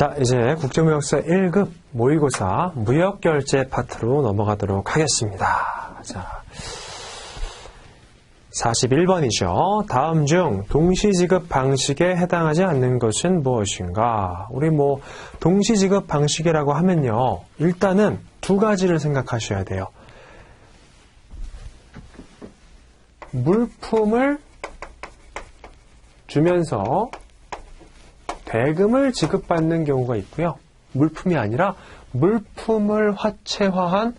자, 이제 국제무역사 1급 모의고사 무역결제 파트로 넘어가도록 하겠습니다. 자, 41번이죠. 다음 중 동시지급 방식에 해당하지 않는 것은 무엇인가? 우리 동시지급 방식이라고 하면요. 일단은 두 가지를 생각하셔야 돼요. 물품을 주면서 대금을 지급받는 경우가 있고요. 물품이 아니라 물품을 화채화한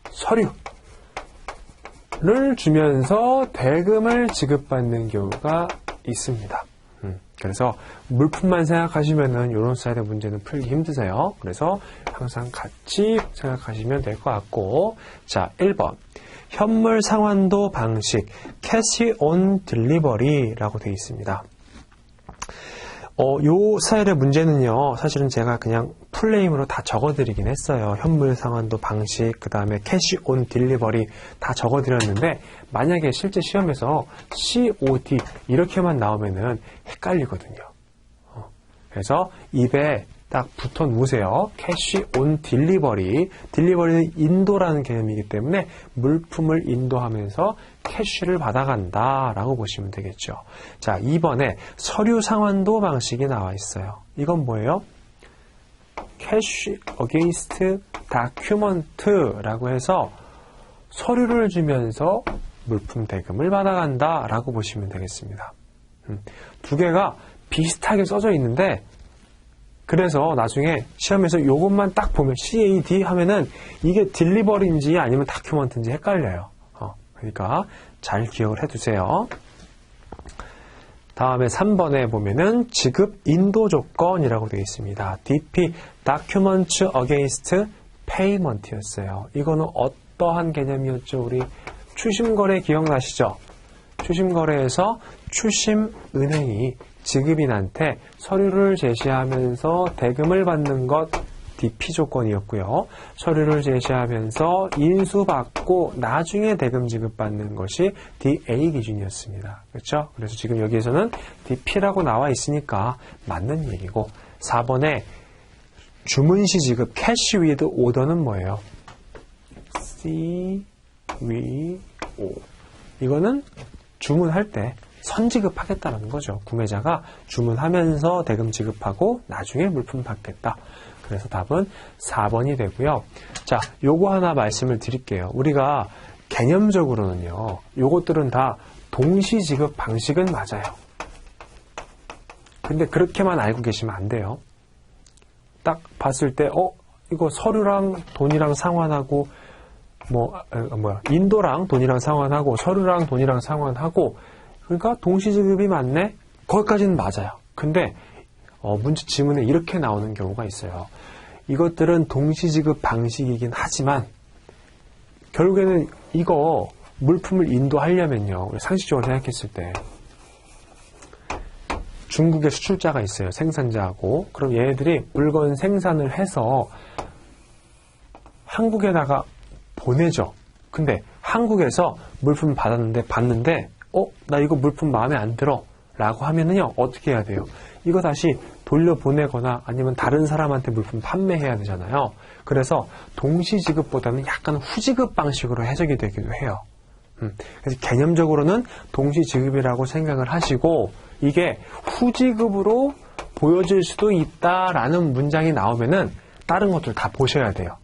서류를 주면서 대금을 지급받는 경우가 있습니다. 그래서 물품만 생각하시면은 이런 스타일의 문제는 풀기 힘드세요. 그래서 항상 같이 생각하시면 될 것 같고, 자, 1번. 현물 상환도 방식, 캐시 온 딜리버리라고 되어 있습니다. 요 스타일의 문제는요, 사실은 제가 그냥 풀네임으로 다 적어드리긴 했어요. 현물 상환도 방식, 그 다음에 캐시 온 딜리버리 다 적어드렸는데, 만약에 실제 시험에서 COD 이렇게만 나오면은 헷갈리거든요. 그래서 입에 딱 붙어 놓으세요. 캐시 온 딜리버리. 딜리버리는 인도라는 개념이기 때문에 물품을 인도하면서 캐시를 받아간다 라고 보시면 되겠죠. 자, 2번에 서류 상환도 방식이 나와 있어요. 이건 뭐예요? 캐시 어게인스트 다큐먼트 라고 해서 서류를 주면서 물품 대금을 받아간다 라고 보시면 되겠습니다. 두 개가 비슷하게 써져 있는데, 그래서 나중에 시험에서 이것만 딱 보면 CAD 하면은 이게 딜리버리인지 아니면 다큐먼트인지 헷갈려요. 그러니까 잘 기억을 해두세요. 다음에 3번에 보면은 지급 인도 조건이라고 되어 있습니다. DP, Documents Against Payment였어요. 이거는 어떠한 개념이었죠? 우리 추심거래 기억나시죠? 추심거래에서 추심은행이 지급인한테 서류를 제시하면서 대금을 받는 것 DP 조건이었고요. 서류를 제시하면서 인수받고 나중에 대금 지급받는 것이 DA 기준이었습니다. 그렇죠? 그래서 지금 여기에서는 DP라고 나와 있으니까 맞는 얘기고, 4번에 주문시 지급 캐시 위드 오더는 뭐예요? CWO. 이거는 주문할 때 선지급하겠다는 거죠. 구매자가 주문하면서 대금 지급하고 나중에 물품 받겠다. 그래서 답은 4번이 되고요. 자, 요거 하나 말씀을 드릴게요. 우리가 개념적으로는요, 요것들은 다 동시지급 방식은 맞아요. 근데 그렇게만 알고 계시면 안 돼요. 딱 봤을 때, 이거 서류랑 돈이랑 상환하고, 인도랑 돈이랑 상환하고, 서류랑 돈이랑 상환하고, 그러니까 동시지급이 맞네? 거기까지는 맞아요. 근데 문제 지문에 이렇게 나오는 경우가 있어요. 이것들은 동시지급 방식이긴 하지만 결국에는 이거 물품을 인도하려면요, 상식적으로 생각했을 때 중국에 수출자가 있어요. 생산자하고. 그럼 얘네들이 물건 생산을 해서 한국에다가 보내죠. 근데 한국에서 물품을 받는데 나 이거 물품 마음에 안 들어 라고 하면은요, 어떻게 해야 돼요? 이거 다시 돌려보내거나 아니면 다른 사람한테 물품 판매해야 되잖아요. 그래서 동시지급보다는 약간 후지급 방식으로 해석이 되기도 해요. 그래서 개념적으로는 동시지급이라고 생각을 하시고, 이게 후지급으로 보여질 수도 있다라는 문장이 나오면은 다른 것들 다 보셔야 돼요.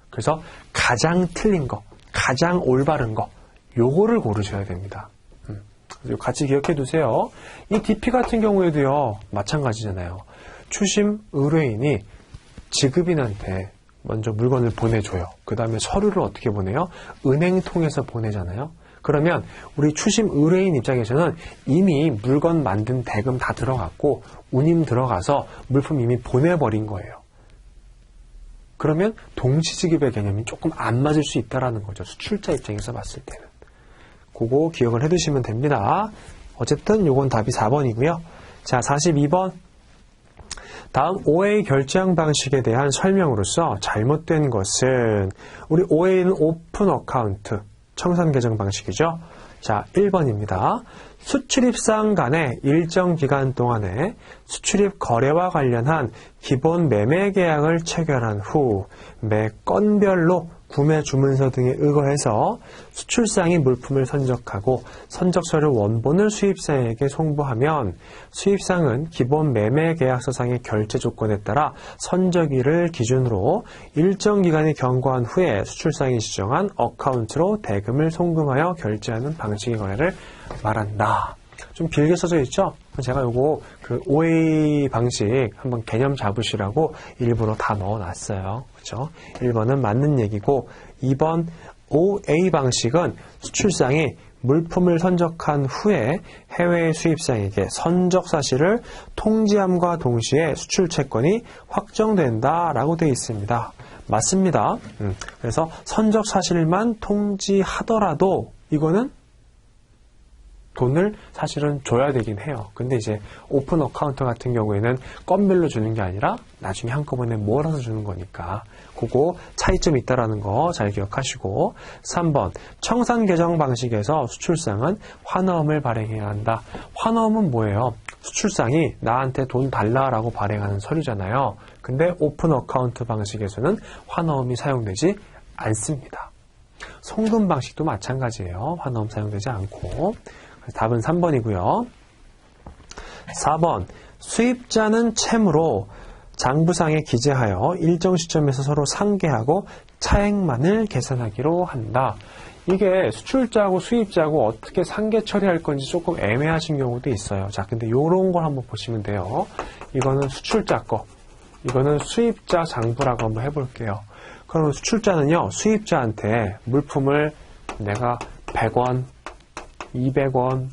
그래서 가장 틀린 거, 가장 올바른 거, 요거를 고르셔야 됩니다. 같이 기억해 두세요. 이 DP 같은 경우에도요, 마찬가지잖아요. 추심 의뢰인이 지급인한테 먼저 물건을 보내줘요. 그 다음에 서류를 어떻게 보내요? 은행 통해서 보내잖아요. 그러면 우리 추심 의뢰인 입장에서는 이미 물건 만든 대금 다 들어갔고 운임 들어가서 물품 이미 보내버린 거예요. 그러면 동시지급의 개념이 조금 안 맞을 수 있다는 거죠. 수출자 입장에서 봤을 때는. 그거 기억을 해두시면 됩니다. 어쨌든 요건 답이 4번이고요. 자, 42번. 다음 OA 결제항 방식에 대한 설명으로서 잘못된 것은, 우리 OA는 오픈 어카운트, 청산 계정 방식이죠. 자, 1번입니다. 수출입상 간의 일정 기간 동안에 수출입 거래와 관련한 기본 매매 계약을 체결한 후 매 건별로 구매 주문서 등에 의거해서 수출상이 물품을 선적하고 선적서류 원본을 수입상에게 송부하면 수입상은 기본 매매 계약서상의 결제 조건에 따라 선적일을 기준으로 일정 기간이 경과한 후에 수출상이 지정한 어카운트로 대금을 송금하여 결제하는 방식의 거래를 말한다. 좀 길게 써져 있죠? 제가 요거 그 OA 방식 한번 개념 잡으시라고 일부러 다 넣어놨어요. 그렇죠? 1번은 맞는 얘기고 2번 OA 방식은 수출상이 물품을 선적한 후에 해외 수입상에게 선적 사실을 통지함과 동시에 수출 채권이 확정된다라고 되어 있습니다. 맞습니다. 그래서 선적 사실만 통지하더라도 이거는 돈을 사실은 줘야 되긴 해요. 근데 이제 오픈 어카운트 같은 경우에는 건별로 주는 게 아니라 나중에 한꺼번에 몰아서 주는 거니까 그거 차이점이 있다라는 거 잘 기억하시고 3번 청산 계정 방식에서 수출상은 환어음을 발행해야 한다. 환어음은 뭐예요? 수출상이 나한테 돈 달라라고 발행하는 서류잖아요. 근데 오픈 어카운트 방식에서는 환어음이 사용되지 않습니다. 송금 방식도 마찬가지예요. 환어음 사용되지 않고. 답은 3번이고요. 4번 수입자는 채무로 장부상에 기재하여 일정 시점에서 서로 상계하고 차액만을 계산하기로 한다. 이게 수출자하고 수입자하고 어떻게 상계 처리할 건지 조금 애매하신 경우도 있어요. 자, 근데 요런 걸 한번 보시면 돼요. 이거는 수출자 거, 이거는 수입자 장부라고 한번 해볼게요. 그럼 수출자는요, 수입자한테 물품을 내가 100원, 200원,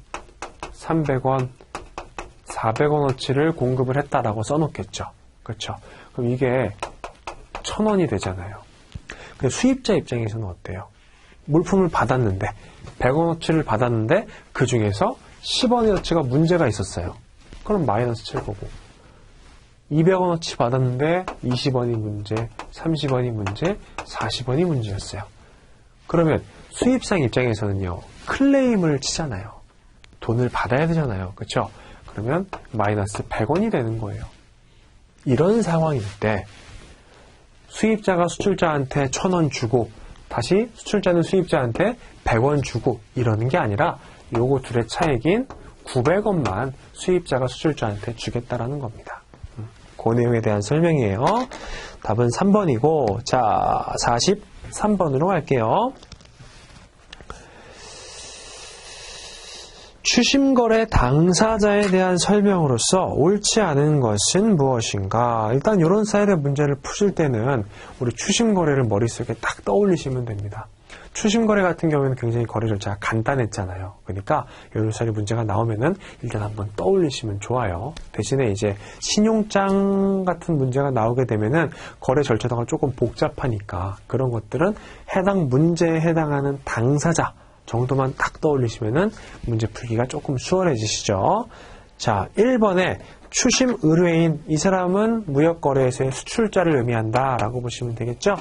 300원, 400원어치를 공급을 했다라고 써놓겠죠. 그렇죠? 그럼 이게 1000원이 되잖아요. 근데 수입자 입장에서는 어때요? 물품을 받았는데 100원어치를 받았는데 그 중에서 10원어치가 문제가 있었어요. 그럼 마이너스 칠 거고 200원어치 받았는데 20원이 문제, 30원이 문제, 40원이 문제였어요. 그러면 수입상 입장에서는요. 클레임을 치잖아요. 돈을 받아야 되잖아요. 그렇죠? 그러면 마이너스 100원이 되는 거예요. 이런 상황일 때 수입자가 수출자한테 1000원 주고 다시 수출자는 수입자한테 100원 주고 이러는 게 아니라 요거 둘의 차액인 900원만 수입자가 수출자한테 주겠다라는 겁니다. 그 내용에 대한 설명이에요. 답은 3번이고 자 43번으로 갈게요. 추심거래 당사자에 대한 설명으로서 옳지 않은 것은 무엇인가? 일단 이런 스타일의 문제를 푸실 때는 우리 추심거래를 머릿속에 딱 떠올리시면 됩니다. 추심거래 같은 경우에는 굉장히 거래 절차가 간단했잖아요. 그러니까 이런 스타일의 문제가 나오면은 일단 한번 떠올리시면 좋아요. 대신에 이제 신용장 같은 문제가 나오게 되면은 거래 절차가 조금 복잡하니까 그런 것들은 해당 문제에 해당하는 당사자 정도만 딱 떠올리시면은 문제 풀기가 조금 수월해지시죠. 자, 1번에 추심 의뢰인, 이 사람은 무역거래에서의 수출자를 의미한다 라고 보시면 되겠죠.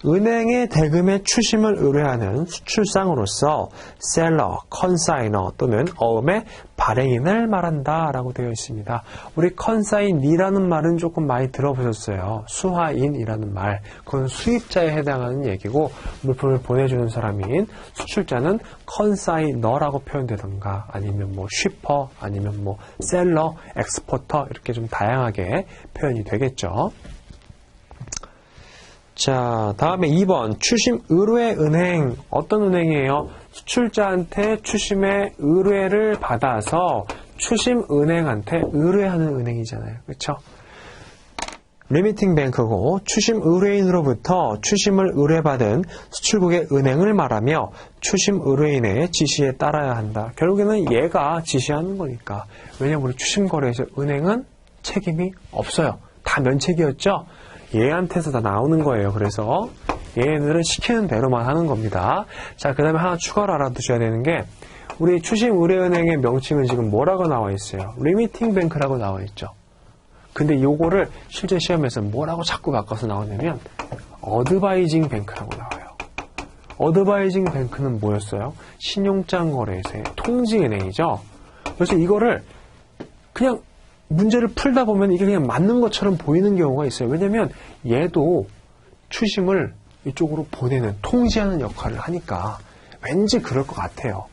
은행의 대금의 추심을 의뢰하는 수출상으로서 셀러, 컨사이너 또는 어음의 발행인을 말한다 라고 되어 있습니다. 우리 컨사인이라는 말은 조금 많이 들어보셨어요. 수화인이라는 말. 그건 수입자에 해당하는 얘기고 물품을 보내주는 사람인 수출자는 컨사이너라고 표현되던가 아니면 뭐 쉬퍼 아니면 뭐 셀러, 엑스포터 이렇게 좀 다양하게 표현이 되겠죠. 자, 다음에 2번 추심 의뢰 은행. 어떤 은행이에요? 수출자한테 추심의 의뢰를 받아서 추심 은행한테 의뢰하는 은행이잖아요. 그렇죠? 리미팅 뱅크고 추심 의뢰인으로부터 추심을 의뢰받은 수출국의 은행을 말하며 추심 의뢰인의 지시에 따라야 한다. 결국에는 얘가 지시하는 거니까. 왜냐면 우리 추심 거래에서 은행은 책임이 없어요. 다 면책이었죠? 얘한테서 다 나오는 거예요. 그래서 얘네들은 시키는 대로만 하는 겁니다. 자, 그 다음에 하나 추가로 알아두셔야 되는 게 우리 추심의뢰은행의 명칭은 지금 뭐라고 나와 있어요? 리미팅 뱅크라고 나와 있죠. 근데 요거를 실제 시험에서 뭐라고 자꾸 바꿔서 나오냐면 어드바이징 뱅크라고 나와요. 어드바이징 뱅크는 뭐였어요? 신용장 거래소의 통지은행이죠. 그래서 이거를 그냥 문제를 풀다 보면 이게 그냥 맞는 것처럼 보이는 경우가 있어요. 왜냐면 얘도 추심을 이쪽으로 보내는, 통지하는 역할을 하니까 왠지 그럴 것 같아요.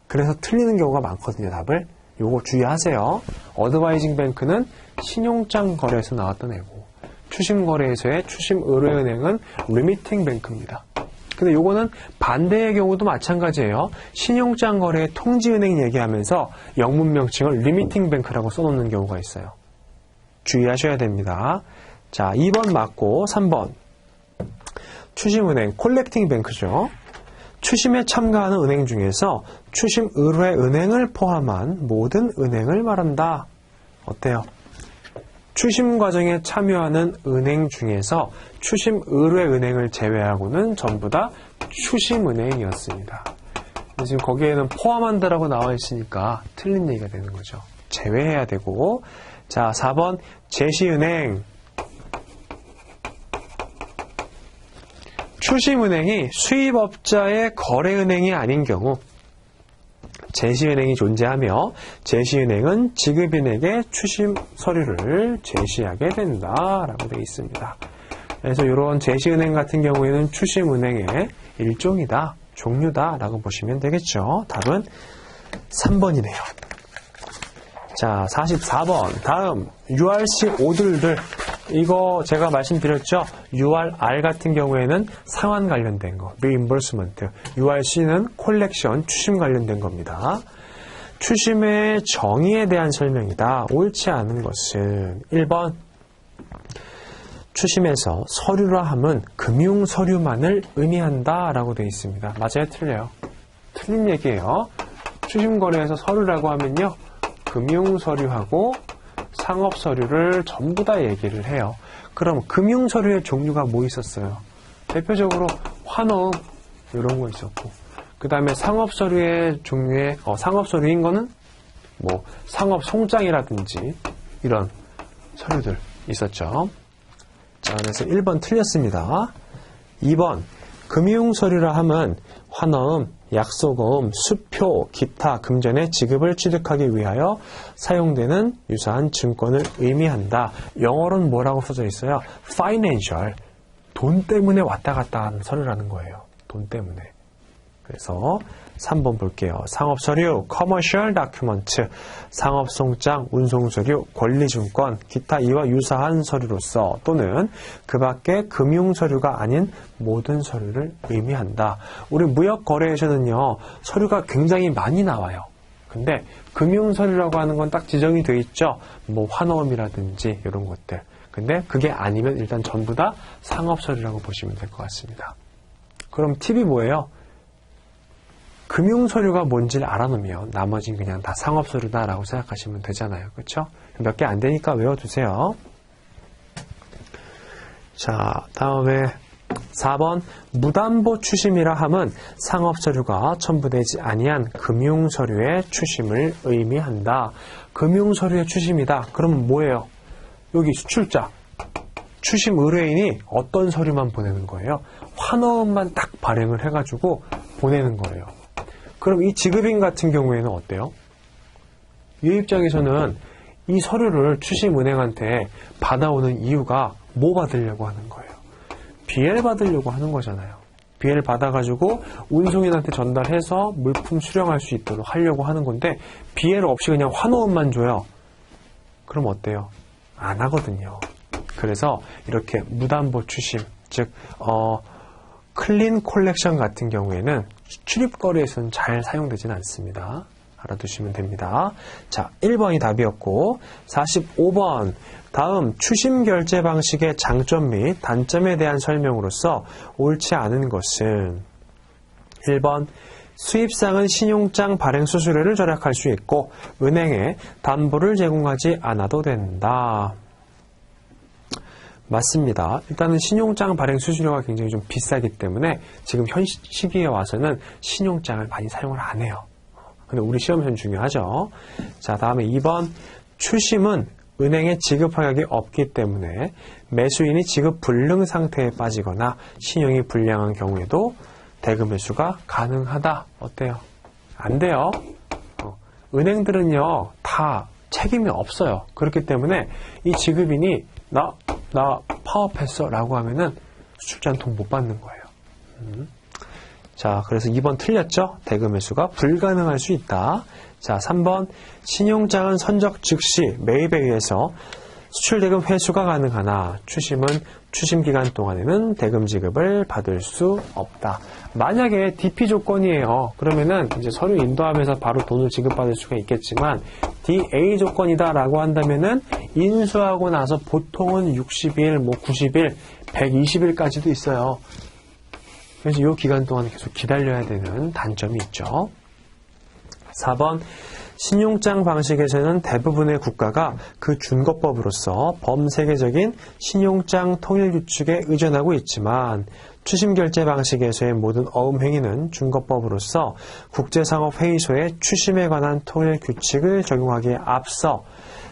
그래서 틀리는 경우가 많거든요, 답을. 요거 주의하세요. 어드바이징 뱅크는 신용장 거래에서 나왔던 애고, 추심 거래소의 추심 의뢰은행은 리미팅 뱅크입니다. 근데 요거는 반대의 경우도 마찬가지예요. 신용장 거래의 통지은행 얘기하면서 영문 명칭을 리미팅 뱅크라고 써놓는 경우가 있어요. 주의하셔야 됩니다. 자, 2번 맞고 3번. 추심은행, 콜렉팅 뱅크죠. 추심에 참가하는 은행 중에서 추심 의뢰 은행을 포함한 모든 은행을 말한다. 어때요? 추심 과정에 참여하는 은행 중에서 추심 의뢰 은행을 제외하고는 전부 다 추심은행이었습니다. 지금 거기에는 포함한다라고 나와 있으니까 틀린 얘기가 되는 거죠. 제외해야 되고. 자, 4번 제시은행. 추심은행이 수입업자의 거래은행이 아닌 경우 제시은행이 존재하며 제시은행은 지급인에게 추심 서류를 제시하게 된다라고 되어 있습니다. 그래서 이런 제시은행 같은 경우에는 추심은행의 일종이다, 종류다라고 보시면 되겠죠. 답은 3번이네요. 자, 44번. 다음 URC 오들들. 이거 제가 말씀드렸죠. URR 같은 경우에는 상환 관련된 거, reimbursement. URC는 콜렉션, 추심 관련된 겁니다. 추심의 정의에 대한 설명이다. 옳지 않은 것은 1번. 추심에서 서류라 함은 금융 서류만을 의미한다 라고 되어 있습니다. 맞아요? 틀려요? 틀린 얘기예요. 추심 거래에서 서류라고 하면요, 금융 서류하고 상업 서류를 전부 다 얘기를 해요. 그럼 금융 서류의 종류가 뭐 있었어요? 대표적으로 환어음 이런 거 있었고, 그 다음에 상업 서류의 종류에 상업 서류인 거는 뭐 상업 송장이라든지 이런 서류들 있었죠. 자, 그래서 1번 틀렸습니다. 2번 금융 서류라 함은 환어음, 약속음, 수표, 기타, 금전의 지급을 취득하기 위하여 사용되는 유사한 증권을 의미한다. 영어로는 뭐라고 써져 있어요? Financial. 돈 때문에 왔다 갔다 하는 서류라는 거예요. 돈 때문에. 그래서 3번 볼게요. 상업서류, Commercial Document, 상업송장, 운송서류, 권리증권, 기타 이와 유사한 서류로서 또는 그 밖의 금융서류가 아닌 모든 서류를 의미한다. 우리 무역거래에서는요, 서류가 굉장히 많이 나와요. 근데 금융서류라고 하는 건 딱 지정이 되어 있죠. 뭐 환어음이라든지 이런 것들. 근데 그게 아니면 일단 전부 다 상업서류라고 보시면 될 것 같습니다. 그럼 팁이 뭐예요? 금융서류가 뭔지를 알아놓으면 나머지는 그냥 다 상업서류다라고 생각하시면 되잖아요. 그렇죠? 몇 개 안 되니까 외워두세요. 자, 다음에 4번 무담보 추심이라 함은 상업서류가 첨부되지 아니한 금융서류의 추심을 의미한다. 금융서류의 추심이다. 그럼 뭐예요? 여기 수출자, 추심 의뢰인이 어떤 서류만 보내는 거예요? 환어음만 딱 발행을 해가지고 보내는 거예요. 그럼 이 지급인 같은 경우에는 어때요? 얘 입장에서는 이 서류를 추심은행한테 받아오는 이유가 뭐 받으려고 하는 거예요? BL 받으려고 하는 거잖아요. BL 받아가지고 운송인한테 전달해서 물품 수령할 수 있도록 하려고 하는 건데 BL 없이 그냥 환호음만 줘요. 그럼 어때요? 안 하거든요. 그래서 이렇게 무담보 추심, 즉 클린 콜렉션 같은 경우에는 출입거래에서는 잘 사용되지는 않습니다. 알아두시면 됩니다. 자, 1번이 답이었고 45번 다음 추심 결제 방식의 장점 및 단점에 대한 설명으로서 옳지 않은 것은 1번 수입상은 신용장 발행 수수료를 절약할 수 있고 은행에 담보를 제공하지 않아도 된다. 맞습니다. 일단은 신용장 발행 수수료가 굉장히 좀 비싸기 때문에 지금 현 시기에 와서는 신용장을 많이 사용을 안 해요. 근데 우리 시험에서는 중요하죠. 자, 다음에 2번 추심은 은행에 지급 허락이 없기 때문에 매수인이 지급 불능 상태에 빠지거나 신용이 불량한 경우에도 대금 회수가 가능하다. 어때요? 안 돼요. 은행들은요, 다 책임이 없어요. 그렇기 때문에 이 지급인이 나 파업했어 라고 하면은 수출자 한 통 못 받는 거예요. 자, 그래서 2번 틀렸죠? 대금 회수가 불가능할 수 있다. 자, 3번 신용장은 선적 즉시 매입에 의해서 수출대금 회수가 가능하나 추심은 추심기간 동안에는 대금 지급을 받을 수 없다. 만약에 DP 조건이에요. 그러면은 이제 서류 인도하면서 바로 돈을 지급받을 수가 있겠지만 DA 조건이다 라고 한다면은 인수하고 나서 보통은 60일, 90일, 120일까지도 있어요. 그래서 이 기간 동안 계속 기다려야 되는 단점이 있죠. 4번 신용장 방식에서는 대부분의 국가가 그 준거법으로서 범세계적인 신용장 통일 규칙에 의존하고 있지만 추심결제 방식에서의 모든 어음 행위는 준거법으로서 국제상업회의소의 추심에 관한 통일 규칙을 적용하기에 앞서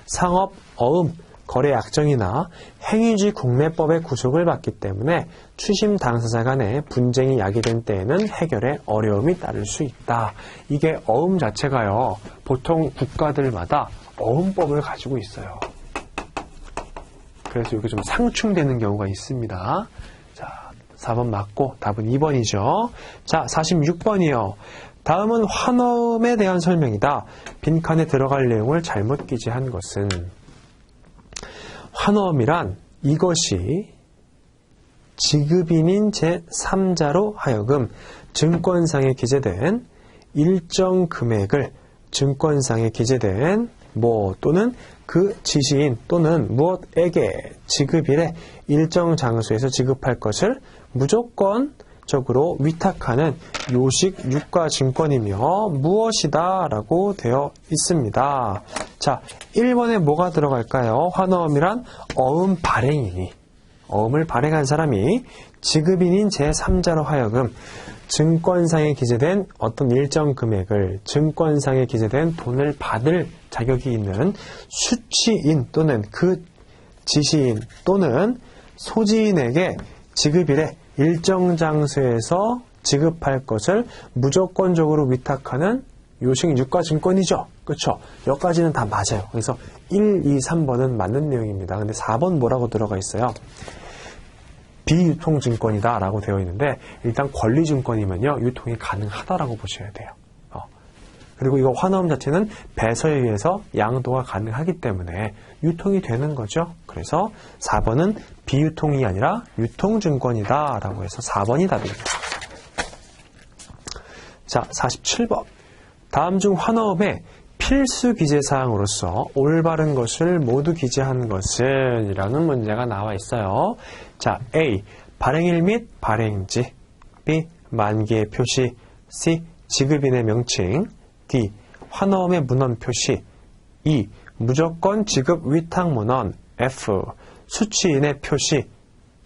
상업, 어음, 거래 약정이나 행위지 국내법의 구속을 받기 때문에 추심 당사자 간의 분쟁이 야기된 때에는 해결에 어려움이 따를 수 있다. 이게 어음 자체가요. 보통 국가들마다 어음법을 가지고 있어요. 그래서 이게 좀 상충되는 경우가 있습니다. 자, 4번 맞고 답은 2번이죠. 자, 46번이요. 다음은 환어음에 대한 설명이다. 빈칸에 들어갈 내용을 잘못 기재한 것은 환어음이란 이것이 지급인인 제3자로 하여금 증권상에 기재된 일정 금액을 증권상에 기재된 또는 그 지시인 또는 무엇에게 지급일에 일정 장소에서 지급할 것을 무조건적으로 위탁하는 요식 유가증권이며 무엇이다 라고 되어 있습니다. 자, 1번에 뭐가 들어갈까요? 환어음이란 어음 발행인이 어음을 발행한 사람이 지급인인 제3자로 하여금 증권상에 기재된 어떤 일정 금액을 증권상에 기재된 돈을 받을 자격이 있는 수취인 또는 그 지시인 또는 소지인에게 지급일에 일정 장소에서 지급할 것을 무조건적으로 위탁하는 요식 유가증권이죠. 그렇죠? 여기까지는 다 맞아요. 그래서 1, 2, 3번은 맞는 내용입니다. 근데 4번 뭐라고 들어가 있어요? 비유통증권이다 라고 되어 있는데 일단 권리증권이면요. 유통이 가능하다라고 보셔야 돼요. 그리고 이거 환어음 자체는 배서에 의해서 양도가 가능하기 때문에 유통이 되는 거죠. 그래서 4번은 비유통이 아니라 유통증권이다 라고 해서 4번이 답입니다. 자, 47번. 다음 중 환어음의 필수 기재사항으로서 올바른 것을 모두 기재한 것은 이라는 문제가 나와 있어요. 자, A. 발행일 및 발행지. B. 만기의 표시. C. 지급인의 명칭. D. 환어음의 문헌 표시. E. 무조건 지급 위탁 문헌. F. 수취인의 표시.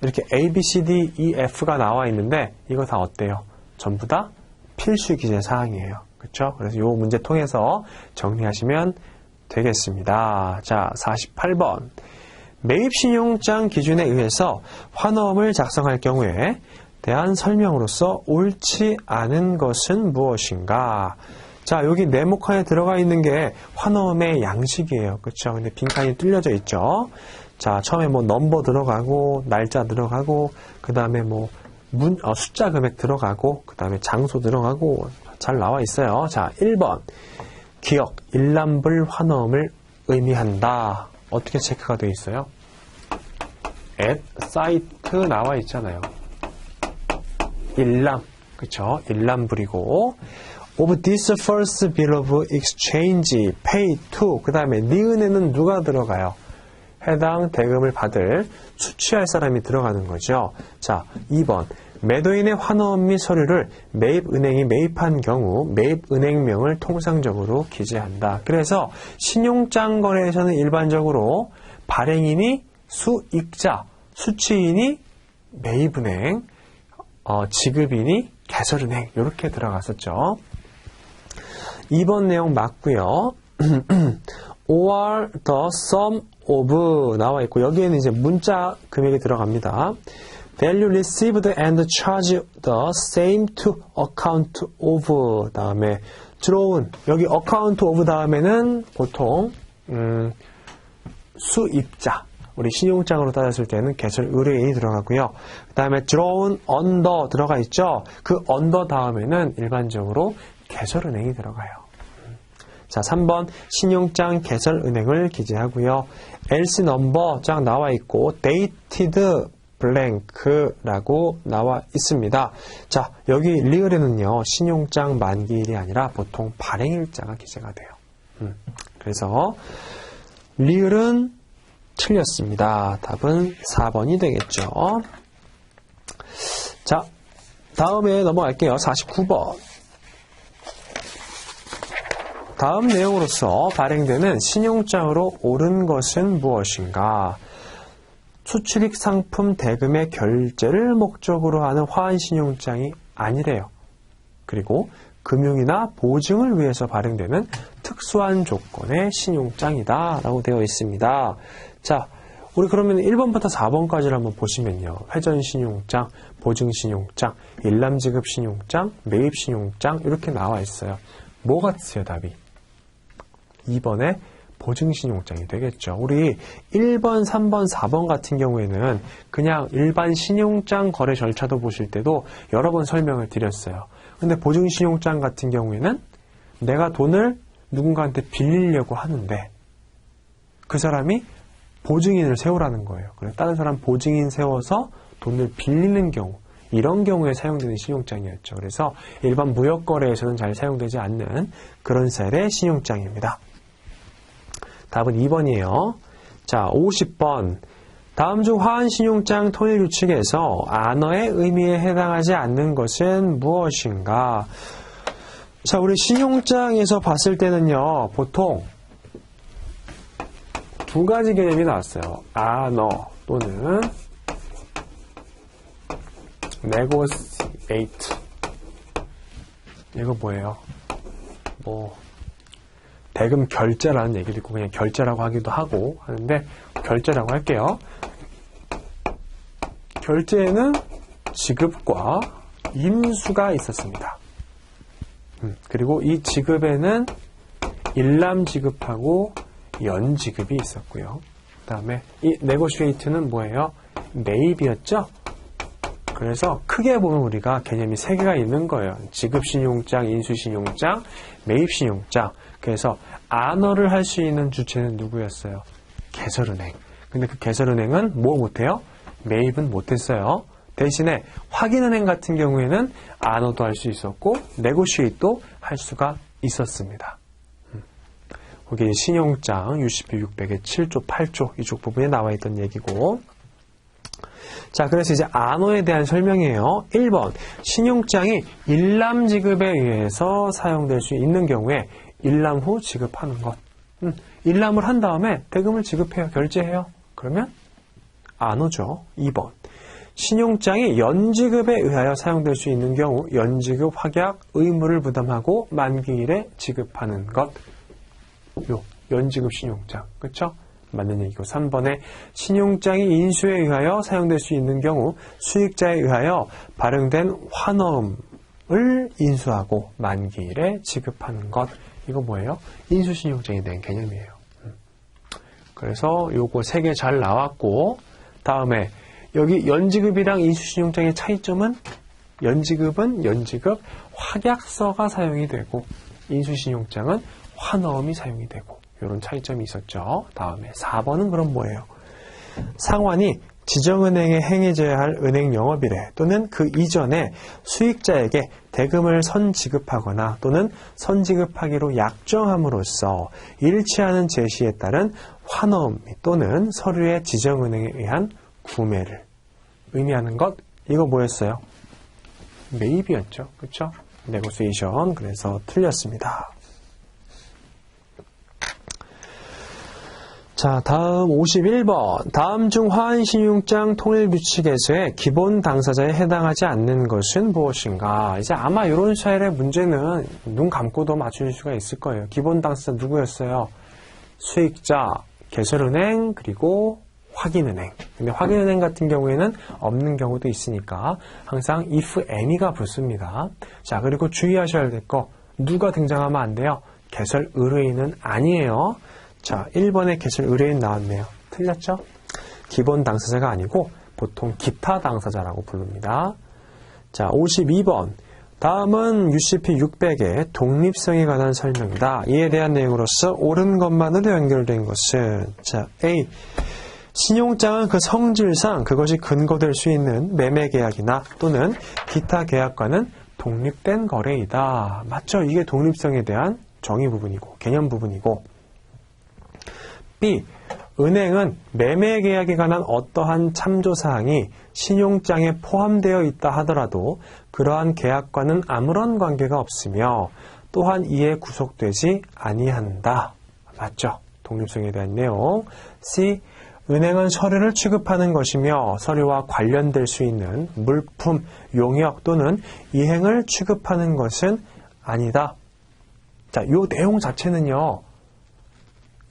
이렇게 A, B, C, D, E, F가 나와 있는데 이거 다 어때요? 전부 다 필수 기재 사항이에요. 그렇죠? 그래서 이 문제 통해서 정리하시면 되겠습니다. 자, 48번. 매입신용장 기준에 의해서 환어음을 작성할 경우에 대한 설명으로서 옳지 않은 것은 무엇인가? 자, 여기 네모칸에 들어가 있는 게 환어음의 양식이에요. 그렇죠? 근데 빈칸이 뚫려져 있죠? 자, 처음에 넘버 들어가고, 날짜 들어가고, 그 다음에 숫자 금액 들어가고, 그 다음에 장소 들어가고, 잘 나와 있어요. 자, 1번. 기억, 일람불 환어음을 의미한다. 어떻게 체크가 되어 있어요? at 사이트 나와 있잖아요. 일람, 그쵸? 일람불이고, of this first bill of exchange, pay to, 그 다음에 니은에는 누가 들어가요? 해당 대금을 받을 수취할 사람이 들어가는 거죠. 자, 2번. 매도인의 환어음 및 서류를 매입은행이 매입한 경우 매입은행명을 통상적으로 기재한다. 그래서 신용장 거래에서는 일반적으로 발행인이 수익자, 수취인이 매입은행, 지급인이 개설은행 이렇게 들어갔었죠. 2번 내용 맞고요. or the sum of 나와 있고 여기에는 이제 문자 금액이 들어갑니다. value received and charge the same to account of 다음에 drawn 여기 account of 다음에는 보통 수입자 우리 신용장으로 따졌을 때는 개설 의뢰인이 들어가고요. 그 다음에 drawn under 들어가 있죠. 그 under 다음에는 일반적으로 개설은행이 들어가요. 자, 3번 신용장 개설은행을 기재하고요. LC 넘버 쫙 나와 있고 dated blank라고 나와 있습니다. 자, 여기 리을에는요. 신용장 만기일이 아니라 보통 발행일자가 기재가 돼요. 그래서 리을은 틀렸습니다. 답은 4번이 되겠죠. 자, 다음에 넘어갈게요. 49번. 다음 내용으로서 발행되는 신용장으로 옳은 것은 무엇인가? 수출입 상품 대금의 결제를 목적으로 하는 화환신용장이 아니래요. 그리고 금융이나 보증을 위해서 발행되는 특수한 조건의 신용장이다 라고 되어 있습니다. 자, 우리 그러면 1번부터 4번까지를 한번 보시면요. 회전신용장, 보증신용장, 일람지급신용장, 매입신용장 이렇게 나와 있어요. 뭐 같으세요, 답이? 2번에 보증신용장이 되겠죠. 우리 1번, 3번, 4번 같은 경우에는 그냥 일반 신용장 거래 절차도 보실 때도 여러 번 설명을 드렸어요. 근데 보증신용장 같은 경우에는 내가 돈을 누군가한테 빌리려고 하는데 그 사람이 보증인을 세우라는 거예요. 그래서 다른 사람 보증인 세워서 돈을 빌리는 경우 이런 경우에 사용되는 신용장이었죠. 그래서 일반 무역거래에서는 잘 사용되지 않는 그런 스타일의 신용장입니다. 답은 2번이에요. 자, 50번. 다음 중 화환신용장 통일규칙에서 안어의 의미에 해당하지 않는 것은 무엇인가? 자, 우리 신용장에서 봤을 때는요, 보통 두 가지 개념이 나왔어요. 안어 또는 negotiate. 이거 뭐예요? 대금 결제라는 얘기도 있고 그냥 결제라고 하기도 하고 하는데 결제라고 할게요. 결제에는 지급과 인수가 있었습니다. 그리고 이 지급에는 일람 지급하고 연 지급이 있었고요. 그 다음에 이 negotiate는 뭐예요? 매입이었죠? 그래서 크게 보면 우리가 개념이 3개가 있는 거예요. 지급신용장, 인수신용장, 매입신용장. 그래서 안어를 할 수 있는 주체는 누구였어요? 개설은행. 근데 그 개설은행은 뭐 못해요? 매입은 못했어요. 대신에 확인은행 같은 경우에는 안어도 할 수 있었고 네고시에이트도 할 수가 있었습니다. 거기 신용장 UCP 600의 7조, 8조 이쪽 부분에 나와 있던 얘기고 자, 그래서 이제 안어에 대한 설명이에요. 1번, 신용장이 일람 지급에 의해서 사용될 수 있는 경우에 일람 후 지급하는 것. 일람을 한 다음에 대금을 지급해요. 결제해요. 그러면 안어죠. 2번, 신용장이 연지급에 의하여 사용될 수 있는 경우 연지급 확약 의무를 부담하고 만기일에 지급하는 것. 요 연지급 신용장. 그렇죠? 맞는 얘기고 3번에 신용장이 인수에 의하여 사용될 수 있는 경우 수익자에 의하여 발행된 환어음을 인수하고 만기일에 지급하는 것. 이거 뭐예요? 인수신용장에 대한 개념이에요. 그래서 요거 3개 잘 나왔고 다음에 여기 연지급이랑 인수신용장의 차이점은 연지급은 연지급 확약서가 사용이 되고 인수신용장은 환어음이 사용이 되고 이런 차이점이 있었죠. 다음에 4번은 그럼 뭐예요? 상환이 지정은행에 행해져야 할 은행 영업일에 또는 그 이전에 수익자에게 대금을 선지급하거나 또는 선지급하기로 약정함으로써 일치하는 제시에 따른 환어음 또는 서류의 지정은행에 의한 구매를 의미하는 것. 이거 뭐였어요? 매입이었죠. 그렇죠? 네고시에이션. 그래서 틀렸습니다. 자, 다음 51번. 다음 중 화환신용장 통일규칙에서의 기본 당사자에 해당하지 않는 것은 무엇인가? 이제 아마 이런 스타일의 문제는 눈 감고도 맞추실 수가 있을 거예요. 기본 당사자 누구였어요? 수익자, 개설은행, 그리고 확인은행. 근데 확인은행 같은 경우에는 없는 경우도 있으니까 항상 if any가 붙습니다. 자, 그리고 주의하셔야 될 거, 누가 등장하면 안 돼요? 개설 의뢰인은 아니에요. 자, 1번에 개설 의뢰인 나왔네요. 틀렸죠? 기본 당사자가 아니고 보통 기타 당사자라고 부릅니다. 자, 52번. 다음은 UCP 600의 독립성에 관한 설명이다. 이에 대한 내용으로서 옳은 것만으로 연결된 것은 자, A. 신용장은 그 성질상 그것이 근거될 수 있는 매매계약이나 또는 기타 계약과는 독립된 거래이다. 맞죠? 이게 독립성에 대한 정의 부분이고 개념 부분이고 B. 은행은 매매계약에 관한 어떠한 참조사항이 신용장에 포함되어 있다 하더라도 그러한 계약과는 아무런 관계가 없으며 또한 이에 구속되지 아니한다. 맞죠? 독립성에 대한 내용. C. 은행은 서류를 취급하는 것이며 서류와 관련될 수 있는 물품, 용역 또는 이행을 취급하는 것은 아니다. 자, 이 내용 자체는요.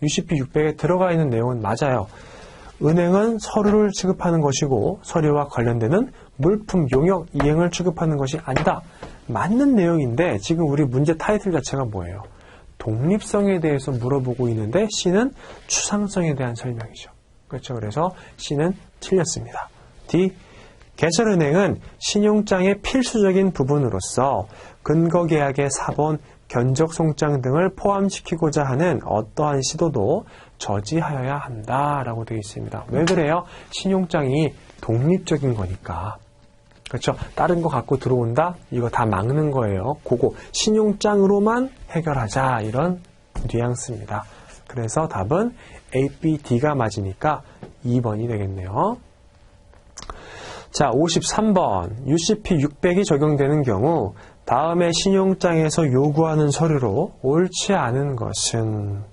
UCP 600에 들어가 있는 내용은 맞아요. 은행은 서류를 취급하는 것이고 서류와 관련되는 물품, 용역, 이행을 취급하는 것이 아니다. 맞는 내용인데 지금 우리 문제 타이틀 자체가 뭐예요? 독립성에 대해서 물어보고 있는데 C는 추상성에 대한 설명이죠. 그렇죠. 그래서 C는 틀렸습니다. D. 개설은행은 신용장의 필수적인 부분으로서 근거계약의 사본, 견적송장 등을 포함시키고자 하는 어떠한 시도도 저지하여야 한다라고 되어 있습니다. 왜 그래요? 신용장이 독립적인 거니까. 그렇죠? 다른 거 갖고 들어온다? 이거 다 막는 거예요. 그거 신용장으로만 해결하자 이런 뉘앙스입니다. 그래서 답은 A, B, D가 맞으니까 2번이 되겠네요. 자, 53번 UCP 600이 적용되는 경우 다음에 신용장에서 요구하는 서류로 옳지 않은 것은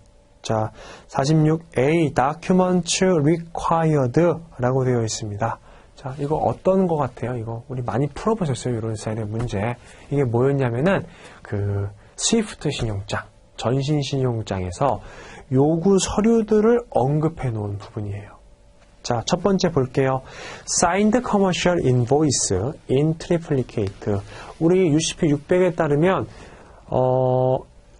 자, 46A Documents Required 라고 되어 있습니다. 자, 이거 어떤 거 같아요? 이거 우리 많이 풀어보셨어요? 이런 스타일의 문제. 이게 뭐였냐면은 그 스위프트 신용장, 전신 신용장에서 요구 서류들을 언급해 놓은 부분이에요. 자, 첫 번째 볼게요. Signed Commercial Invoice in Triplicate. 우리 UCP 600에 따르면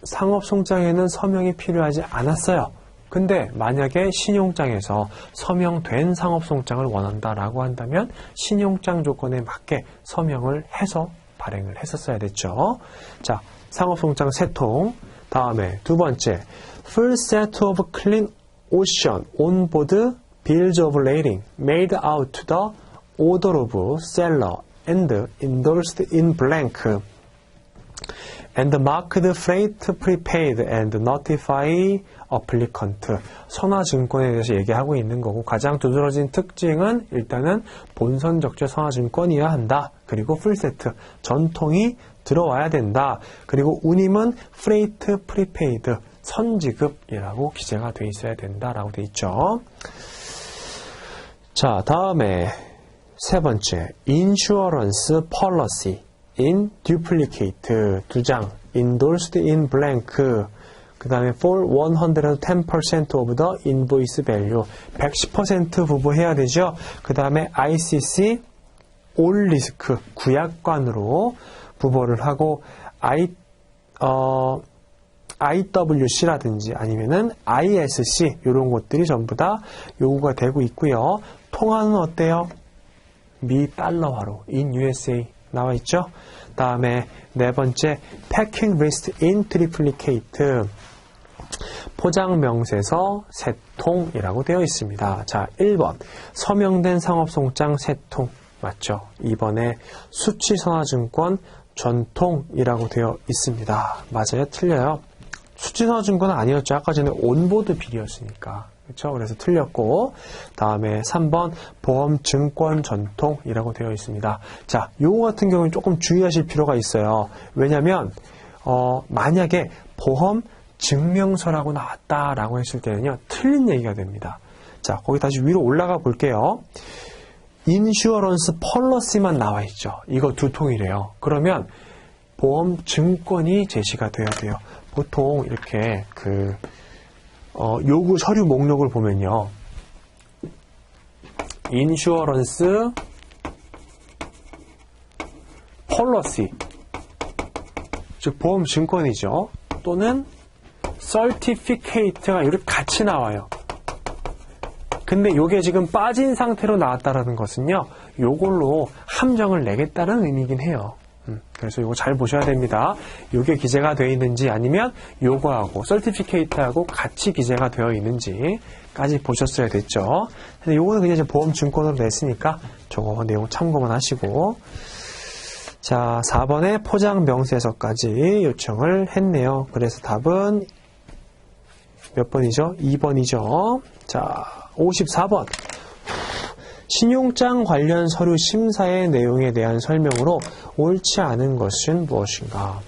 상업송장에는 서명이 필요하지 않았어요. 근데 만약에 신용장에서 서명된 상업송장을 원한다라고 한다면 신용장 조건에 맞게 서명을 해서 발행을 했었어야 됐죠. 자, 상업송장 3통. 다음에 두 번째, Full set of clean ocean onboard bills of lading made out to the order of seller and endorsed in blank and marked freight prepaid and notify applicant. 선화증권에 대해서 얘기하고 있는 거고 가장 두드러진 특징은 일단은 본선 적재 선화증권이어야 한다. 그리고 풀세트, 전통이 들어와야 된다. 그리고 운임은 freight prepaid, 선지급이라고 기재가 돼 있어야 된다라고 돼 있죠. 자, 다음에 세 번째, insurance policy in duplicate 2장, endorsed in blank, 그 다음에 for 110% of the invoice value, 110% 부부해야 되죠. 그 다음에 ICC all risk, 구약관으로 부보를 하고 IWC라든지 아니면은 ISC 이런 것들이 전부 다 요구가 되고 있고요. 통화는 어때요? 미 달러화로 in USA 나와 있죠. 다음에 네 번째 packing list in triplicate, 포장 명세서 3통이라고 되어 있습니다. 자, 1번 서명된 상업송장 3통 맞죠? 2번에 수취선화증권 전통이라고 되어 있습니다. 맞아요? 틀려요? 수취선화증권은 아니었죠. 아까 전에 온보드 빌이었으니까. 그렇죠? 그래서 틀렸고, 다음에 3번 보험증권 전통이라고 되어 있습니다. 자, 요거 같은 경우는 조금 주의하실 필요가 있어요. 왜냐면 만약에 보험 증명서라고 나왔다라고 했을 때는요, 틀린 얘기가 됩니다. 자, 거기 다시 위로 올라가 볼게요. 인슈어런스 펄러시만 나와 있죠. 이거 2통이래요. 그러면 보험 증권이 제시가 돼야 돼요. 보통 이렇게 요구 서류 목록을 보면요. 인슈어런스 폴러시, 즉 보험 증권이죠. 또는 certificate가 이렇게 같이 나와요. 근데 요게 지금 빠진 상태로 나왔다라는 것은요, 요걸로 함정을 내겠다는 의미이긴 해요. 그래서 요거 잘 보셔야 됩니다. 요게 기재가 되어 있는지 아니면 요거하고 certificate하고 같이 기재가 되어 있는지까지 보셨어야 됐죠. 근데 요거는 그냥 보험 증권으로 냈으니까 저거 내용 참고만 하시고, 자, 4번에 포장 명세서까지 요청을 했네요. 그래서 답은 몇 번이죠? 2번이죠. 자, 54번. 신용장 관련 서류 심사의 내용에 대한 설명으로 옳지 않은 것은 무엇인가?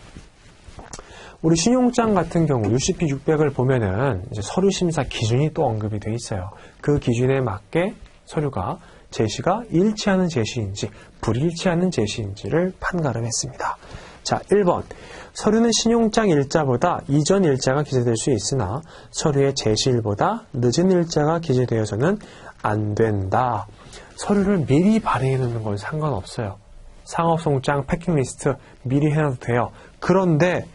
우리 신용장 같은 경우 UCP 600을 보면은 이제 서류 심사 기준이 또 언급이 되어 있어요. 그 기준에 맞게 서류가 제시가 일치하는 제시인지 불일치하는 제시인지를 판가름했습니다. 자, 1번. 서류는 신용장 일자보다 이전 일자가 기재될 수 있으나 서류의 제시일보다 늦은 일자가 기재되어서는 안 된다. 서류를 미리 발행해 놓는 건 상관없어요. 상업송장, 패킹리스트 미리 해놔도 돼요. 그런데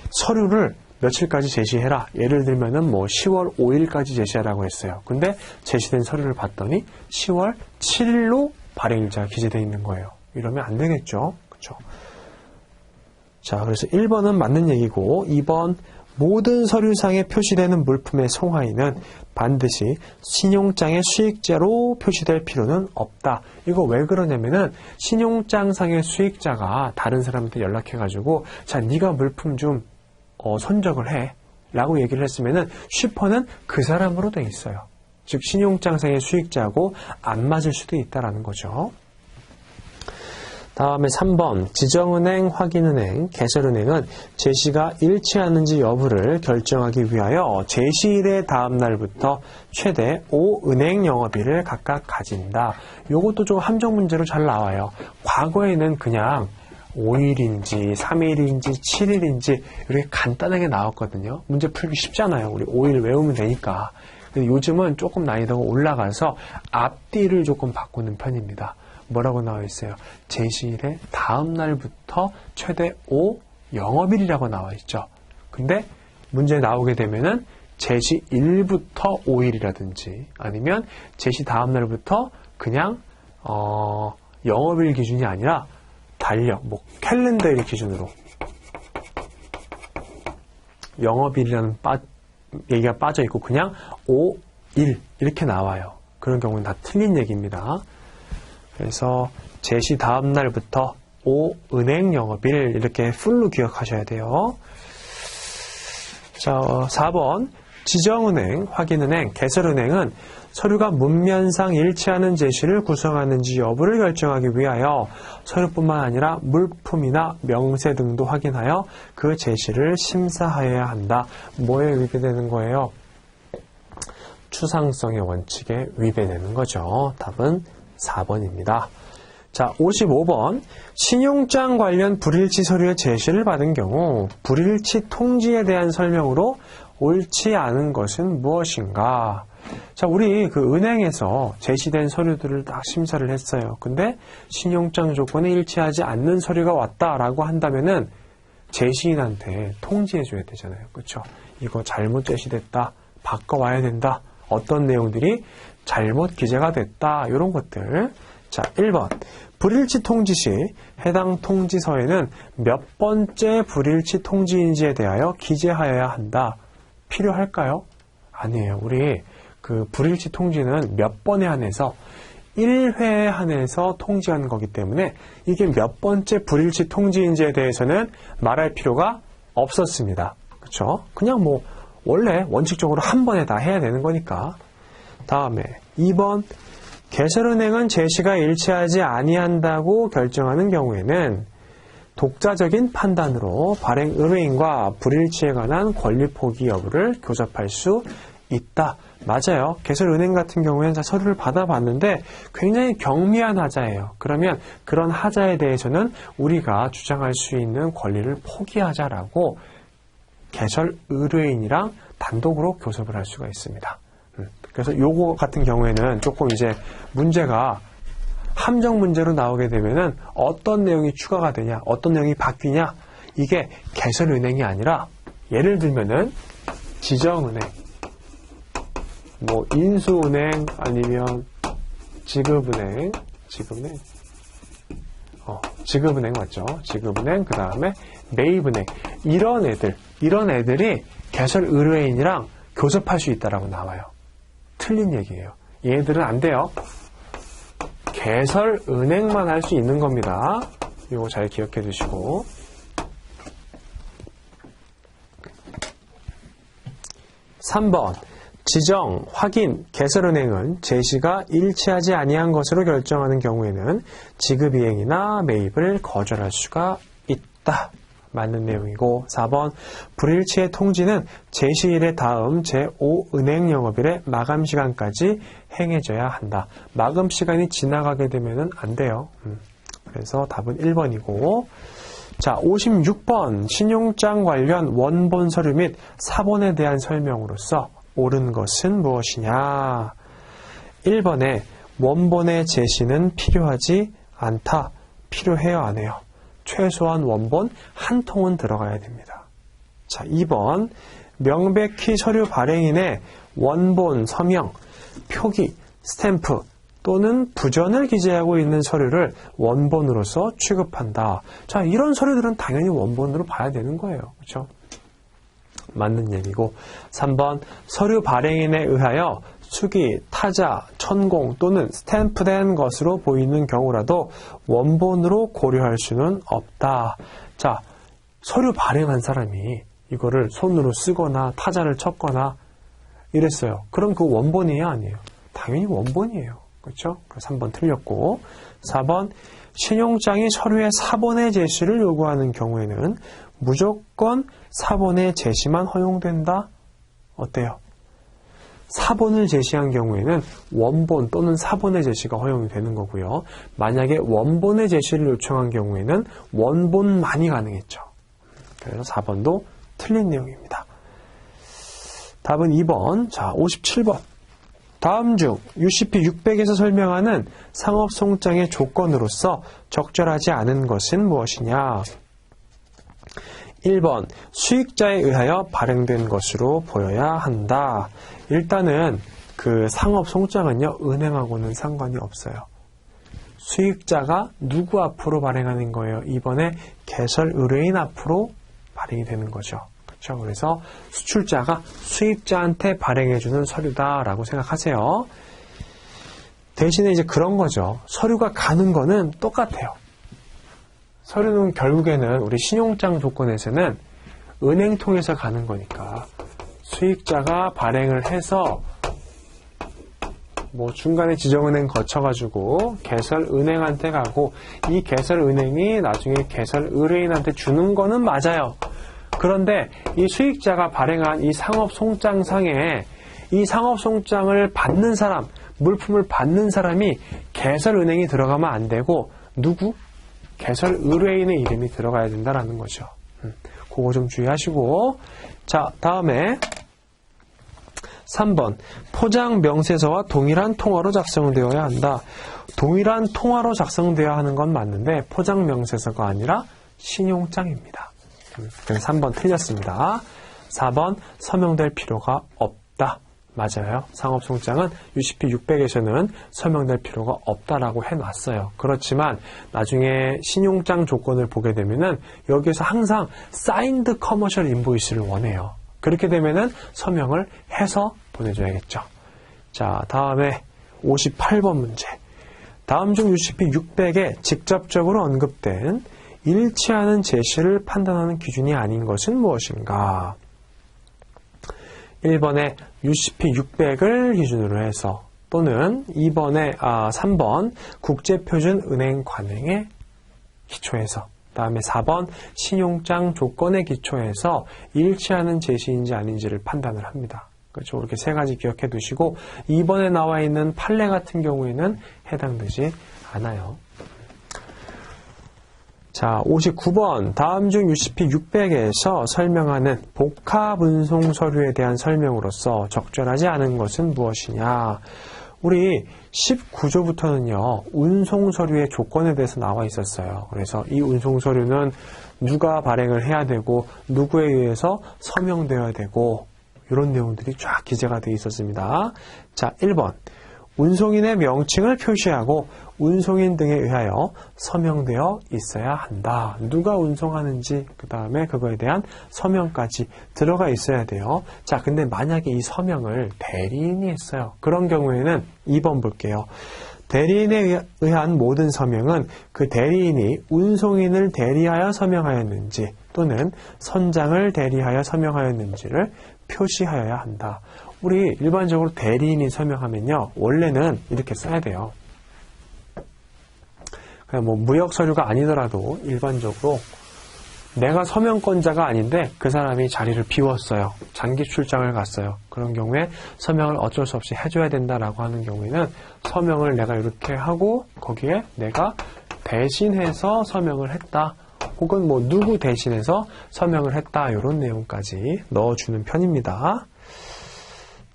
서류를 며칠까지 제시해라. 예를 들면은 10월 5일까지 제시하라고 했어요. 근데 제시된 서류를 봤더니 10월 7일로 발행일자가 기재되어 있는 거예요. 이러면 안 되겠죠. 그렇죠? 자, 그래서 1번은 맞는 얘기고, 2번 모든 서류상에 표시되는 물품의 송화인은 반드시 신용장의 수익자로 표시될 필요는 없다. 이거 왜 그러냐면은 신용장상의 수익자가 다른 사람한테 연락해가지고 자, 네가 물품 좀 선적을 해 라고 얘기를 했으면은 슈퍼는 그 사람으로 돼 있어요. 즉 신용장상의 수익자하고 안 맞을 수도 있다라는 거죠. 다음에 3번 지정은행, 확인은행, 개설은행은 제시가 일치하는지 여부를 결정하기 위하여 제시일의 다음 날부터 최대 5은행 영업일을 각각 가진다. 이것도 좀 함정 문제로 잘 나와요. 과거에는 그냥 5일인지 3일인지 7일인지 이렇게 간단하게 나왔거든요. 문제 풀기 쉽잖아요. 우리 5일 외우면 되니까. 근데 요즘은 조금 난이도가 올라가서 앞뒤를 조금 바꾸는 편입니다. 뭐라고 나와 있어요? 제시일의 다음 날부터 최대 5 영업일이라고 나와 있죠. 근데 문제 나오게 되면은 제시일부터 5일이라든지 아니면 제시 다음 날부터 그냥 영업일 기준이 아니라 달력, 캘린더일 기준으로 영업일이라는 얘기가 빠져 있고 그냥 5일 이렇게 나와요. 그런 경우는 다 틀린 얘기입니다. 그래서 제시 다음 날부터 5은행 영업일 이렇게 풀로 기억하셔야 돼요. 자, 4번 지정은행, 확인은행, 개설은행은 서류가 문면상 일치하는 제시를 구성하는지 여부를 결정하기 위하여 서류뿐만 아니라 물품이나 명세 등도 확인하여 그 제시를 심사하여야 한다. 뭐에 위배되는 거예요? 추상성의 원칙에 위배되는 거죠. 답은 4번입니다. 자, 55번. 신용장 관련 불일치 서류의 제시를 받은 경우 불일치 통지에 대한 설명으로 옳지 않은 것은 무엇인가? 자, 우리 그 은행에서 제시된 서류들을 딱 심사를 했어요. 근데 신용장 조건에 일치하지 않는 서류가 왔다라고 한다면은 제시인한테 통지해줘야 되잖아요. 그렇죠? 이거 잘못 제시됐다. 바꿔와야 된다. 어떤 내용들이 잘못 기재가 됐다. 이런 것들. 자, 1번. 불일치 통지 시 해당 통지서에는 몇 번째 불일치 통지인지에 대하여 기재하여야 한다. 필요할까요? 아니에요. 우리 그 불일치 통지는 몇 번에 한해서 1회에 한해서 통지하는 거기 때문에 이게 몇 번째 불일치 통지인지에 대해서는 말할 필요가 없었습니다. 그렇죠? 그냥 원래 원칙적으로 한 번에 다 해야 되는 거니까. 다음에 2번 개설은행은 제시가 일치하지 아니한다고 결정하는 경우에는 독자적인 판단으로 발행 의뢰인과 불일치에 관한 권리 포기 여부를 교섭할 수 있다. 맞아요. 개설은행 같은 경우에는 서류를 받아봤는데 굉장히 경미한 하자예요. 그러면 그런 하자에 대해서는 우리가 주장할 수 있는 권리를 포기하자라고 개설 의뢰인이랑 단독으로 교섭을 할 수가 있습니다. 그래서 요거 같은 경우에는 조금 이제 문제가 함정 문제로 나오게 되면은 어떤 내용이 추가가 되냐, 어떤 내용이 바뀌냐, 이게 개설은행이 아니라 예를 들면은 지정은행, 뭐 인수은행 아니면 지급은행 맞죠? 지급은행, 그 다음에 매입은행, 이런 애들이 개설 의뢰인이랑 교섭할 수 있다라고 나와요. 틀린 얘기예요. 얘들은 안 돼요. 개설 은행만 할 수 있는 겁니다. 이거 잘 기억해 두시고. 3번 지정, 확인, 개설은행은 제시가 일치하지 아니한 것으로 결정하는 경우에는 지급이행이나 매입을 거절할 수가 있다. 맞는 내용이고, 4번 불일치의 통지는 제시일의 다음 제5은행 영업일의 마감 시간까지 행해져야 한다. 마감 시간이 지나가게 되면 안 돼요. 그래서 답은 1번이고, 자, 56번 신용장 관련 원본 서류 및 사본에 대한 설명으로서 옳은 것은 무엇이냐? 1번에 원본의 제시는 필요하지 않다. 필요해요, 안 해요? 최소한 원본 한 통은 들어가야 됩니다. 자, 2번 명백히 서류 발행인의 원본, 서명, 표기, 스탬프 또는 부전을 기재하고 있는 서류를 원본으로서 취급한다. 자, 이런 서류들은 당연히 원본으로 봐야 되는 거예요. 그렇죠? 맞는 얘기고, 3번 서류 발행인에 의하여 수기, 타자, 천공 또는 스탬프된 것으로 보이는 경우라도 원본으로 고려할 수는 없다. 자, 서류 발행한 사람이 이거를 손으로 쓰거나 타자를 쳤거나 이랬어요. 그럼 그 원본이에요, 아니에요? 당연히 원본이에요. 그렇죠? 그래서 3번 틀렸고, 4번 신용장이 서류의 사본의 제시를 요구하는 경우에는 무조건 사본의 제시만 허용된다? 어때요? 사본을 제시한 경우에는 원본 또는 사본의 제시가 허용이 되는 거고요. 만약에 원본의 제시를 요청한 경우에는 원본만이 가능했죠. 그래서 4번도 틀린 내용입니다. 답은 2번. 자, 57번. 다음 중 UCP 600에서 설명하는 상업송장의 조건으로서 적절하지 않은 것은 무엇이냐? 1번 수익자에 의하여 발행된 것으로 보여야 한다. 일단은 그 상업송장은요, 은행하고는 상관이 없어요. 수익자가 누구 앞으로 발행하는 거예요? 이번에 개설 의뢰인 앞으로 발행이 되는 거죠. 그렇죠? 그래서 수출자가 수입자한테 발행해주는 서류다라고 생각하세요. 대신에 이제 그런 거죠. 서류가 가는 거는 똑같아요. 서류는 결국에는 우리 신용장 조건에서는 은행 통해서 가는 거니까 수익자가 발행을 해서 뭐 중간에 지정은행 거쳐가지고 개설은행한테 가고 이 개설은행이 나중에 개설 의뢰인한테 주는 거는 맞아요. 그런데 이 수익자가 발행한 이 상업송장상에 이 상업송장을 받는 사람, 물품을 받는 사람이 개설은행이 들어가면 안 되고 누구? 개설 의뢰인의 이름이 들어가야 된다라는 거죠. 그거 좀 주의하시고, 자, 다음에 3번 포장 명세서와 동일한 통화로 작성되어야 한다. 동일한 통화로 작성되어야 하는 건 맞는데 포장 명세서가 아니라 신용장입니다. 그래서 3번 틀렸습니다. 4번 서명될 필요가 없다. 맞아요. 상업송장은 UCP 600에서는 서명될 필요가 없다라고 해놨어요. 그렇지만 나중에 신용장 조건을 보게 되면은 여기에서 항상 사인드 커머셜 인보이스를 원해요. 그렇게 되면은 서명을 해서 보내줘야겠죠. 자, 다음에 58번 문제. 다음 중 UCP 600에 직접적으로 언급된 일치하는 제시를 판단하는 기준이 아닌 것은 무엇인가? 1번에 UCP 600을 기준으로 해서 또는 3번 국제표준은행 관행에 기초해서 다음에 4번 신용장 조건에 기초해서 일치하는 제시인지 아닌지를 판단을 합니다. 그렇죠? 이렇게 세 가지 기억해 두시고 2번에 나와 있는 판례 같은 경우에는 해당되지 않아요. 자, 59번. 다음 중 UCP 600에서 설명하는 복합 운송 서류에 대한 설명으로서 적절하지 않은 것은 무엇이냐? 우리 19조부터는요, 운송 서류의 조건에 대해서 나와 있었어요. 그래서 이 운송 서류는 누가 발행을 해야 되고, 누구에 의해서 서명되어야 되고, 이런 내용들이 쫙 기재가 되어 있었습니다. 자, 1번. 운송인의 명칭을 표시하고 운송인 등에 의하여 서명되어 있어야 한다. 누가 운송하는지, 그 다음에 그거에 대한 서명까지 들어가 있어야 돼요. 자, 근데 만약에 이 서명을 대리인이 했어요. 그런 경우에는 2번 볼게요. 대리인에 의한 모든 서명은 그 대리인이 운송인을 대리하여 서명하였는지 또는 선장을 대리하여 서명하였는지를 표시하여야 한다. 우리 일반적으로 대리인이 서명하면요, 원래는 이렇게 써야 돼요. 그냥 뭐 무역 서류가 아니더라도 일반적으로 내가 서명권자가 아닌데 그 사람이 자리를 비웠어요. 장기 출장을 갔어요. 그런 경우에 서명을 어쩔 수 없이 해줘야 된다라고 하는 경우에는 서명을 내가 이렇게 하고 거기에 내가 대신해서 서명을 했다. 혹은 뭐 누구 대신해서 서명을 했다. 이런 내용까지 넣어주는 편입니다.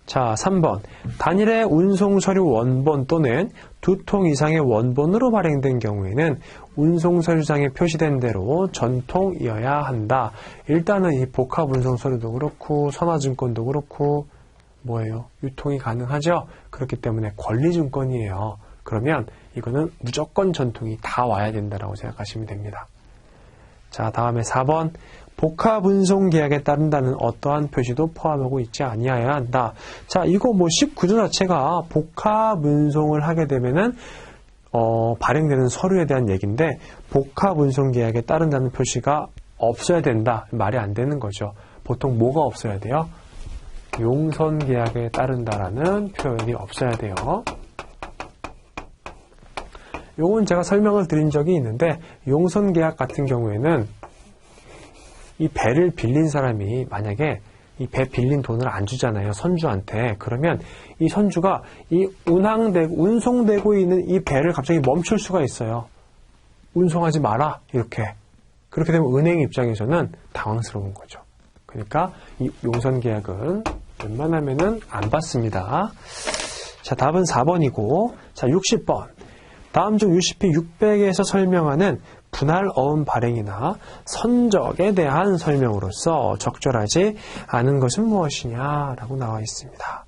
자, 3번. 단일의 운송 서류 원본 또는 2통 이상의 원본으로 발행된 경우에는 운송 서류상에 표시된 대로 전통이어야 한다. 일단은 이 복합 운송 서류도 그렇고 선화증권도 그렇고 뭐예요? 유통이 가능하죠? 그렇기 때문에 권리증권이에요. 그러면 이거는 무조건 전통이 다 와야 된다라고 생각하시면 됩니다. 자, 다음에 4번. 복합 운송 계약에 따른다는 어떠한 표시도 포함하고 있지 아니어야 한다. 자, 이거 뭐 19조 자체가 복합 운송을 하게 되면은 발행되는 서류에 대한 얘기인데 복합 운송 계약에 따른다는 표시가 없어야 된다. 말이 안 되는 거죠. 보통 뭐가 없어야 돼요? 용선 계약에 따른다라는 표현이 없어야 돼요. 요건 제가 설명을 드린 적이 있는데 용선 계약 같은 경우에는 이 배를 빌린 사람이 만약에 이 배 빌린 돈을 안 주잖아요. 선주한테. 그러면 이 선주가 이 운송되고 있는 이 배를 갑자기 멈출 수가 있어요. 운송하지 마라. 이렇게. 그렇게 되면 은행 입장에서는 당황스러운 거죠. 그러니까 이 용선 계약은 웬만하면은 안 받습니다. 자, 답은 4번이고, 자, 60번. 다음 중 UCP 600에서 설명하는 분할 어음 발행이나 선적에 대한 설명으로서 적절하지 않은 것은 무엇이냐라고 나와 있습니다.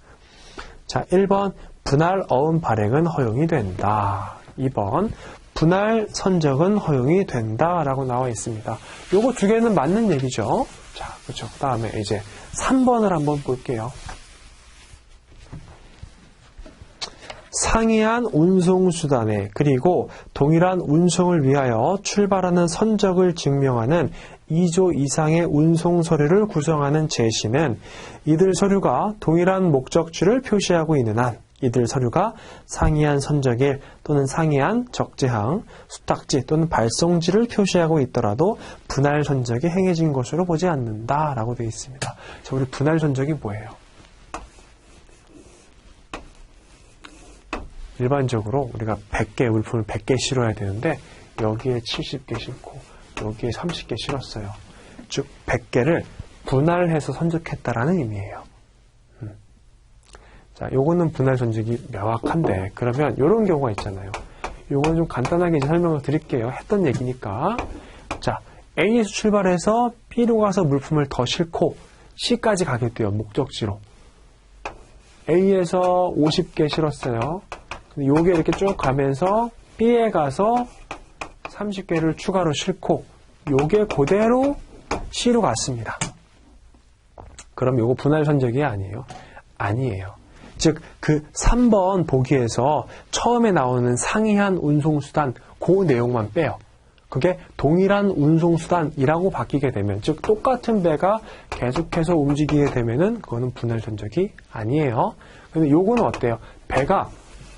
자, 1번 분할 어음 발행은 허용이 된다. 2번 분할 선적은 허용이 된다라고 나와 있습니다. 요거 두 개는 맞는 얘기죠. 자, 그렇죠. 그 다음에 이제 3번을 한번 볼게요. 상이한 운송수단에 그리고 동일한 운송을 위하여 출발하는 선적을 증명하는 2조 이상의 운송서류를 구성하는 제시는 이들 서류가 동일한 목적지를 표시하고 있는 한 이들 서류가 상이한 선적일 또는 상이한 적재항, 수탁지 또는 발송지를 표시하고 있더라도 분할 선적이 행해진 것으로 보지 않는다라고 되어 있습니다. 자, 우리 분할 선적이 뭐예요? 일반적으로 우리가 100개 물품을 100개 실어야 되는데 여기에 70개 싣고 여기에 30개 실었어요. 즉 100개를 분할해서 선적했다라는 의미예요. 자, 요거는 분할 선적이 명확한데 그러면 이런 경우가 있잖아요. 요거는 좀 간단하게 이제 설명을 드릴게요. 했던 얘기니까. 자, A에서 출발해서 B로 가서 물품을 더 싣고 C까지 가겠대요. 목적지로. A에서 50개 실었어요. 요게 이렇게 쭉 가면서 B에 가서 30개를 추가로 싣고 요게 그대로 C로 갔습니다. 그럼 요거 분할 선적이 아니에요? 아니에요. 즉 그 3번 보기에서 처음에 나오는 상이한 운송수단 그 내용만 빼요. 그게 동일한 운송수단이라고 바뀌게 되면 즉 똑같은 배가 계속해서 움직이게 되면은 그거는 분할 선적이 아니에요. 근데 요거는 어때요? 배가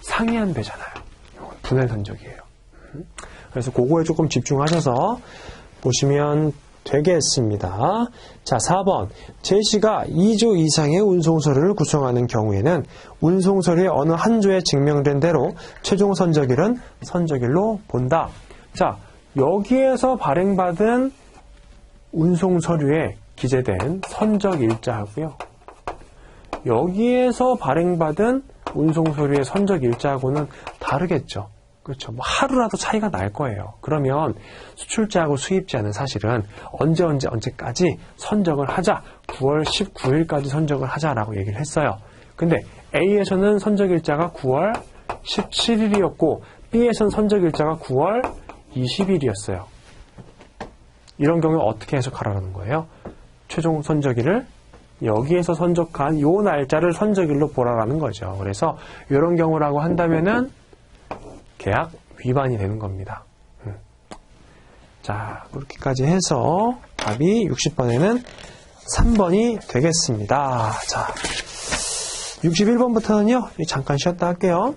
상이한 배잖아요. 이건 분할 선적이에요. 그래서 그거에 조금 집중하셔서 보시면 되겠습니다. 자, 4번. 제시가 2조 이상의 운송서류를 구성하는 경우에는 운송서류의 어느 한 조에 증명된 대로 최종 선적일은 선적일로 본다. 자, 여기에서 발행받은 운송 서류에 기재된 선적 일자하고요. 여기에서 발행받은 운송 서류의 선적 일자하고는 다르겠죠. 그렇죠. 뭐 하루라도 차이가 날 거예요. 그러면 수출자하고 수입자는 사실은 언제까지 선적을 하자. 9월 19일까지 선적을 하자라고 얘기를 했어요. 근데 A에서는 선적 일자가 9월 17일이었고 B에서는 선적 일자가 9월 20일이었어요. 이런 경우에 어떻게 해석하라는 거예요? 최종 선적일을 여기에서 선적한 요 날짜를 선적일로 보라라는 거죠. 그래서 이런 경우라고 한다면은 계약 위반이 되는 겁니다. 자, 그렇게까지 해서 답이 60번에는 3번이 되겠습니다. 자, 61번부터는요, 잠깐 쉬었다 할게요.